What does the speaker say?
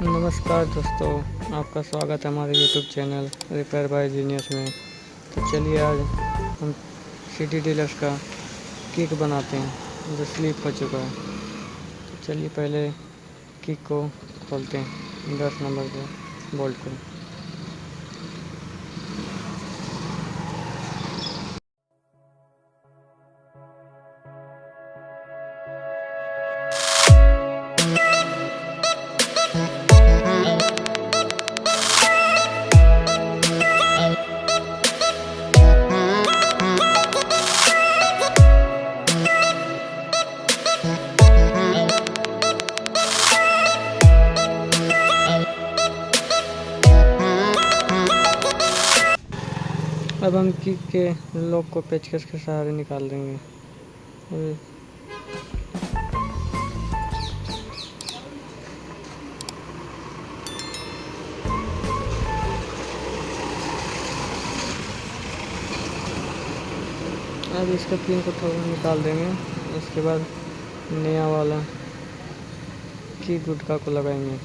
नमस्कार दोस्तों, आपका स्वागत है हमारे YouTube channel repair by genius में। तो चलिए आज हम CD डीलक्स का किक बनाते हैं जो स्लिप हो चुका है। तो चलिए पहले किक को खोलते हैं 10 नंबर के बोल्ट को। अब हम किक के लॉक को पेचकस के सहारे निकाल देंगे। अब इसका पिन को थोड़ा निकाल देंगे। उसके बाद नया वाला की गुटका को लगाएंगे।